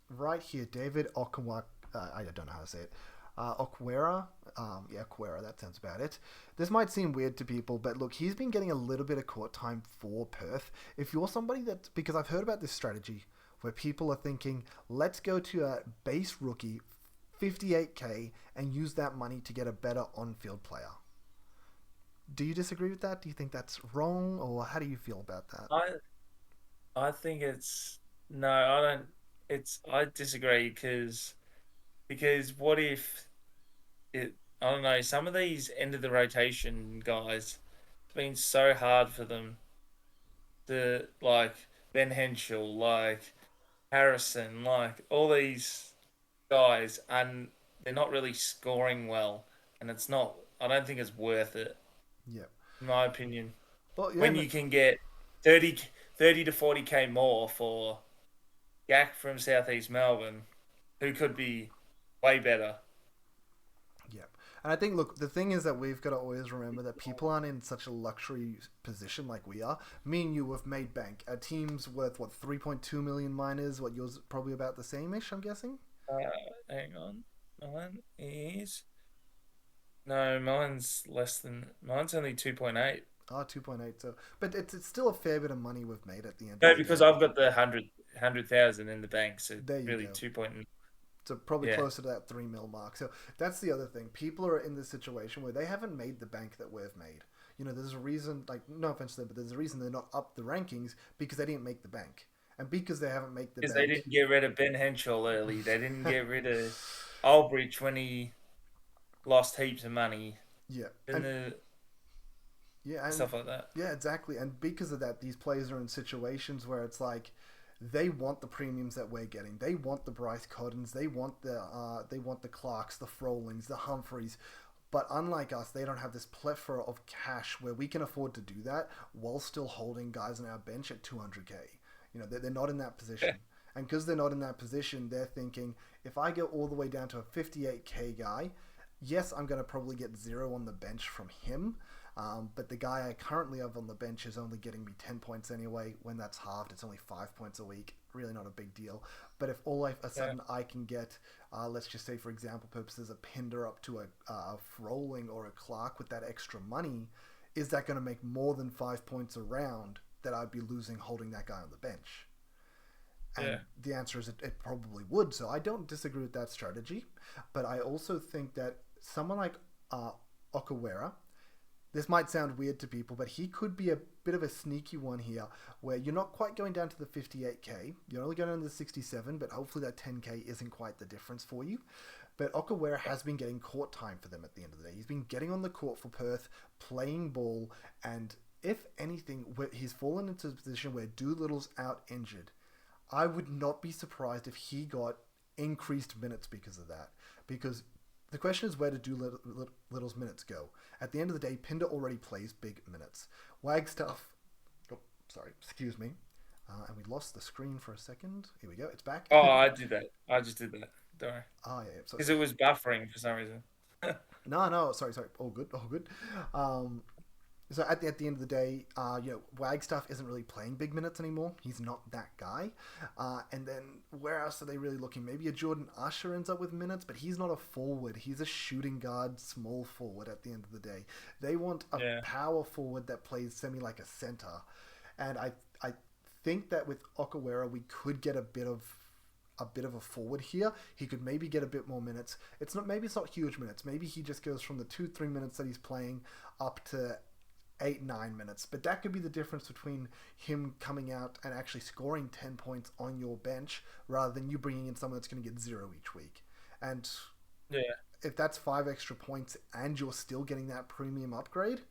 right here, David Okamwa, I don't know how to say it. Okwera. Yeah, Okwera, that sounds about it. This might seem weird to people, but look, he's been getting a little bit of court time for Perth. If you're somebody that, because I've heard about this strategy where people are thinking, let's go to a base rookie, 58k, and use that money to get a better on-field player. Do you disagree with that? Do you think that's wrong, or how do you feel about that? I I think it's no, I don't. It's I disagree because what if it? I don't know. Some of these end of the rotation guys, it's been so hard for them to like Ben Henschel, like Harrison, like all these guys, and they're not really scoring well, and it's not. I don't think it's worth it, Yeah. in my opinion. Well, yeah, When you can get 30 30 to 40k more for Gak from Southeast Melbourne, who could be way better. yeah. And I think, look, the thing is that we've got to always remember that people aren't in such a luxury position like we are. Me and you have made bank. Our team's worth, what, 3.2 million miners? What, yours probably about the same-ish, I'm guessing? Hang on. Mine is. No, mine's only 2.8. Oh, 2.8. So, but it's still a fair bit of money we've made at the end of No, the because day. I've got the 100,000 in the bank, so There you really go. 2 point. So probably Yeah. closer to that 3 mil mark. So that's the other thing. People are in this situation where they haven't made the bank that we've made. You know, there's a reason, like, no offense to them, but there's a reason they're not up the rankings because they didn't make the bank. And because they haven't made the Because they bank, didn't get rid of Ben Henschel early. They didn't get rid of Aldrich when he lost heaps of money yeah. and the Yeah, and stuff like that. yeah, exactly. And because of that, these players are in situations where it's like they want the premiums that we're getting. They want the Bryce Cottons. They want the Clarks, the Frolings, the Humphreys. But unlike us, they don't have this plethora of cash where we can afford to do that while still holding guys on our bench at 200k. You know, they're not in that position. And because they're not in that position, they're thinking, if I go all the way down to a 58k guy, yes, I'm going to probably get zero on the bench from him. But the guy I currently have on the bench is only getting me 10 points anyway. When that's halved, it's only 5 points a week. Really not a big deal. But if all of a Yeah. sudden I can get, let's just say for example purposes, a Pinder up to a Froling or a Clark with that extra money, is that going to make more than 5 points a round that I'd be losing holding that guy on the bench? Yeah. And the answer is it probably would. So I don't disagree with that strategy. But I also think that someone like Okawera, this might sound weird to people, but he could be a bit of a sneaky one here where you're not quite going down to the 58k. You're only going down to the 67, but hopefully that 10k isn't quite the difference for you. But Okawera has been getting court time for them at the end of the day. He's been getting on the court for Perth, playing ball, and if anything, he's fallen into a position where Doolittle's out injured. I would not be surprised if he got increased minutes because of that. Because the question is, where do Doolittle's minutes go? At the end of the day, Pinder already plays big minutes. Wagstaff, oh, sorry, excuse me. And we lost the screen for a second. Here we go, it's back. Oh, I did that. I just did that. Don't worry. Ah, yeah, so, Because it was buffering for some reason. no, sorry, all good, all good. Um, So at the end of the day, Wagstaff isn't really playing big minutes anymore. He's not that guy. And then where else are they really looking? Maybe a Jordan Usher ends up with minutes, but he's not a forward. He's a shooting guard, small forward at the end of the day. They want a Yeah. power forward that plays semi like a center. And I think that with Okawera, we could get a bit of a forward here. He could maybe get a bit more minutes. Maybe it's not huge minutes. Maybe he just goes from the 2-3 minutes that he's playing up to 8-9 minutes, but that could be the difference between him coming out and actually scoring 10 points on your bench rather than you bringing in someone that's going to get zero each week. And Yeah. if that's 5 extra points and you're still getting that premium upgrade,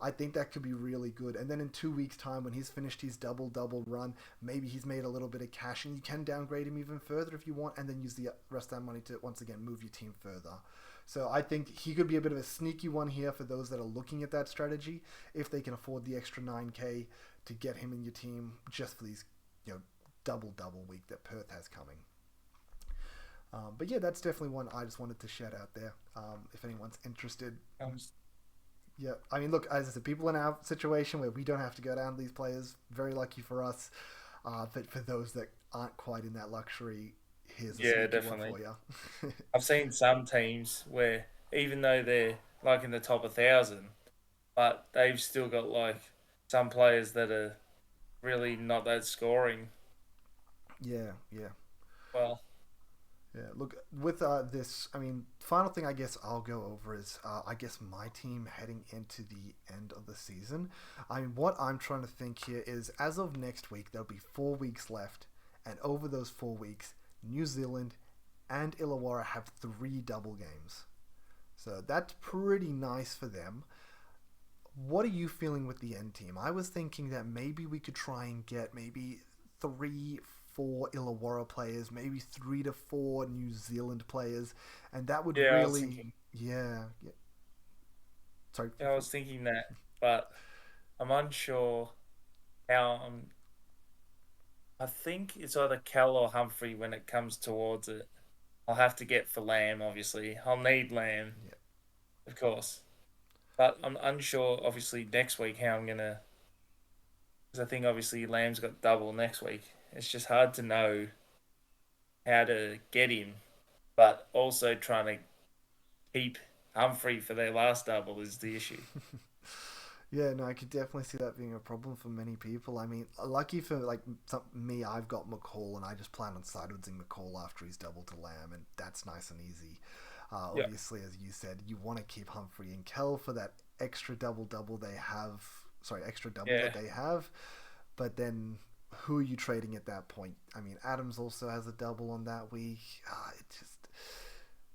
I think that could be really good. And then in 2 weeks' time, when he's finished his double run, maybe he's made a little bit of cash, and you can downgrade him even further if you want, and then use the rest of that money to once again move your team further. So I think he could be a bit of a sneaky one here for those that are looking at that strategy, if they can afford the extra 9k to get him in your team just for these, double week that Perth has coming. But yeah, that's definitely one I just wanted to shout out there. If anyone's interested. Um, Yeah, I mean, look, as I said, people in our situation where we don't have to go down to these players, very lucky for us. But for those that aren't quite in that luxury, here's a Yeah, sneaky one definitely. for you. I've seen some teams where even though they're like in the top 1,000, but they've still got like some players that are really not that scoring Yeah, yeah. well. Yeah, look, with this, I mean, final thing I guess I'll go over is I guess my team heading into the end of the season. I mean, what I'm trying to think here is as of next week, there'll be 4 weeks left, and over those 4 weeks, New Zealand and Illawarra have 3 double games. So that's pretty nice for them. What are you feeling with the end team? I was thinking that maybe we could try and get maybe 3, 4 Illawarra players, maybe 3 to 4 New Zealand players, and that would Yeah, I was really, thinking. yeah, yeah. Sorry. Yeah, I was thinking that, but I'm unsure how. I think it's either Cal or Humphrey when it comes towards it. I'll have to get for Lamb, obviously. I'll need Lamb, Yeah. of course. But I'm unsure, obviously, next week how I'm gonna. Because I think obviously Lamb's got double next week. It's just hard to know how to get him, but also trying to keep Humphrey for their last double is the issue. Yeah, no, I could definitely see that being a problem for many people. I mean, lucky for like me, I've got McCall, and I just plan on sidewaysing McCall after he's double to Lamb, and that's nice and easy. Yeah, Obviously, as you said, you want to keep Humphrey and Kell for that extra double they have. Sorry, extra double yeah. that they have. But then, who are you trading at that point? I mean, Adams also has a double on that week. It just,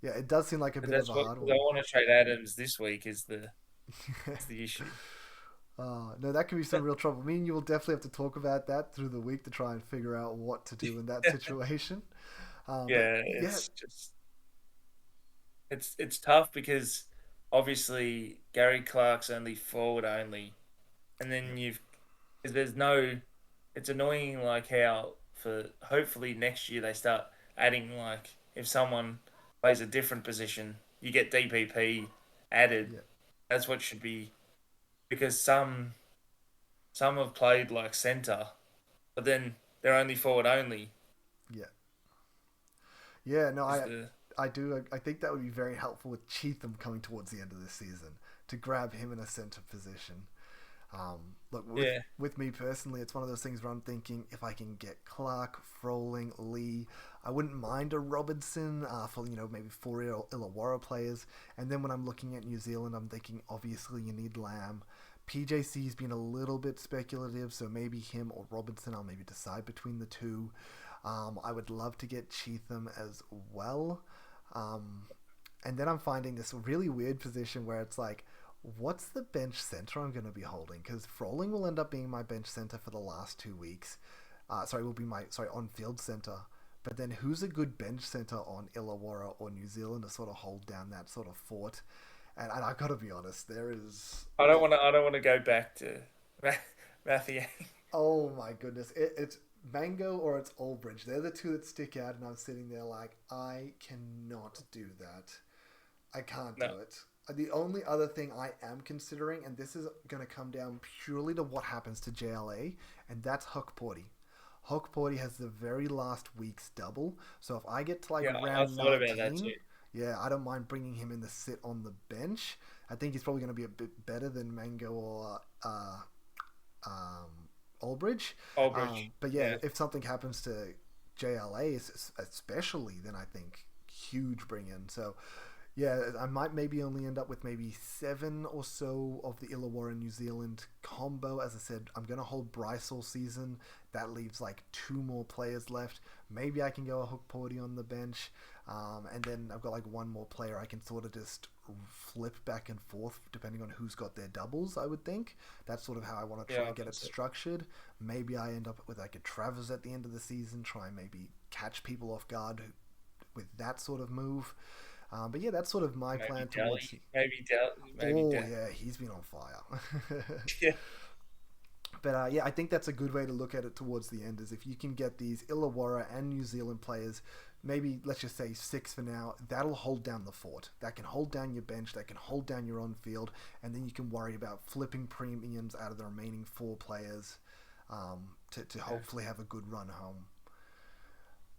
yeah, it does seem like a But bit of that's a what hard because I one. want to trade Adams this week is the issue. No, that could be some real trouble. Me and you will definitely have to talk about that through the week to try and figure out what to do in that situation. But Yeah, yeah, it's just it's tough because obviously Gary Clark's only forward only, and yeah, then you've 'cause there's no. It's annoying like how for hopefully next year they start adding like if someone plays a different position, you get DPP added. yeah, That's what should be because some have played like center, but then they're only forward only. yeah, yeah. No, Is the I do. I think that would be very helpful with Cheatham coming towards the end of this season to grab him in a center position. Look, yeah with me personally, it's one of those things where I'm thinking if I can get Clark, Froling, Lee, I wouldn't mind a Robinson for maybe 4 Illawarra players. And then when I'm looking at New Zealand, I'm thinking obviously you need Lamb. PJC's been a little bit speculative, so maybe him or Robinson. I'll maybe decide between the two. I would love to get Cheatham as well. Um, and then I'm finding this really weird position where it's like, what's the bench center I'm going to be holding? Because Froling will end up being my bench center for the last 2 weeks. Will be my on field center. But then who's a good bench center on Illawarra or New Zealand to sort of hold down that sort of fort? And I got to be honest, there is. I don't want to go back to Matthew. Oh my goodness, it's Mango or it's Aldbridge. They're the two that stick out, and I'm sitting there like I cannot do that. I can't do No, it. The only other thing I am considering, and this is going to come down purely to what happens to JLA, and that's Huckporty. Huckporty has the very last week's double, so if I get to like yeah, I round thought about that too. 19, yeah, I don't mind bringing him in to sit on the bench. I think he's probably going to be a bit better than Mango or um, Aldbridge. Aldbridge, But yeah, yeah, if something happens to JLA, especially, then I think huge bring in. So yeah, I might maybe only end up with maybe 7 or so of the Illawarra New Zealand combo. As I said, I'm going to hold Bryce all season. That leaves like 2 more players left. Maybe I can go a Hook Porty on the bench. And then I've got like 1 more player I can sort of just flip back and forth depending on who's got their doubles, I would think. That's sort of how I want to try yeah, I and get think it so. structured. Maybe I end up with like a Travers at the end of the season, try and maybe catch people off guard with that sort of move. But yeah, that's sort of my Maybe plan towards. Delhi, maybe Oh Delhi. yeah, he's been on fire. Yeah, But yeah, I think that's a good way to look at it towards the end. Is if you can get these Illawarra and New Zealand players, maybe let's just say 6 for now. That'll hold down the fort. That can hold down your bench. That can hold down your on field, and then you can worry about flipping premiums out of the remaining 4 players to yeah, hopefully have a good run home.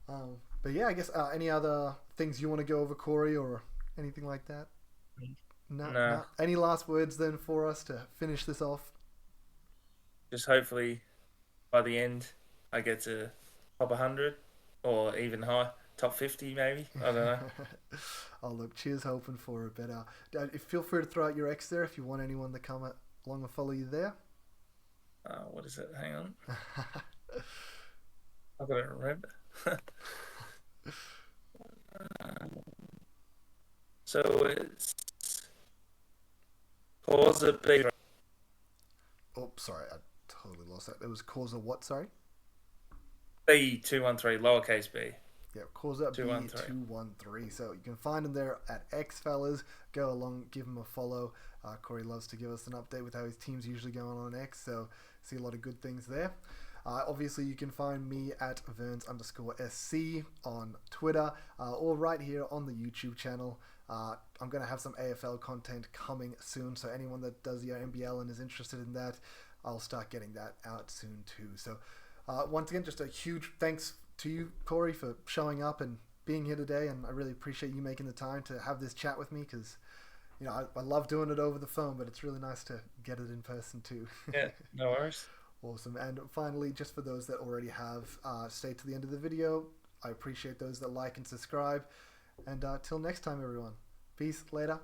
Um, But yeah, I guess any other things you want to go over, Corey, or anything like that? No, No, no. Any last words then for us to finish this off? just hopefully by the end I get to top 100 or even high, top 50 maybe. I don't know. Oh, look, cheers, hoping for it. But feel free to throw out your X there if you want anyone to come along and follow you there. What is it? Hang on. I've got to remember. So it's Corza B. Oh, sorry, I totally lost that. It was Corza what, sorry? B213, lowercase b. Yeah, Corza 213. B213. So you can find him there at X Fellas. Go along, give him a follow. Corey loves to give us an update with how his team's usually going on X, so see a lot of good things there. Obviously, you can find me at Verns_SC on Twitter or right here on the YouTube channel. I'm going to have some AFL content coming soon, so anyone that does the NBL and is interested in that, I'll start getting that out soon too. So once again, just a huge thanks to you, Corey, for showing up and being here today, and I really appreciate you making the time to have this chat with me because I love doing it over the phone, but it's really nice to get it in person too. Yeah, no worries. Awesome. And finally, just for those that already have stayed to the end of the video, I appreciate those that like and subscribe. And till next time, everyone. Peace. Later.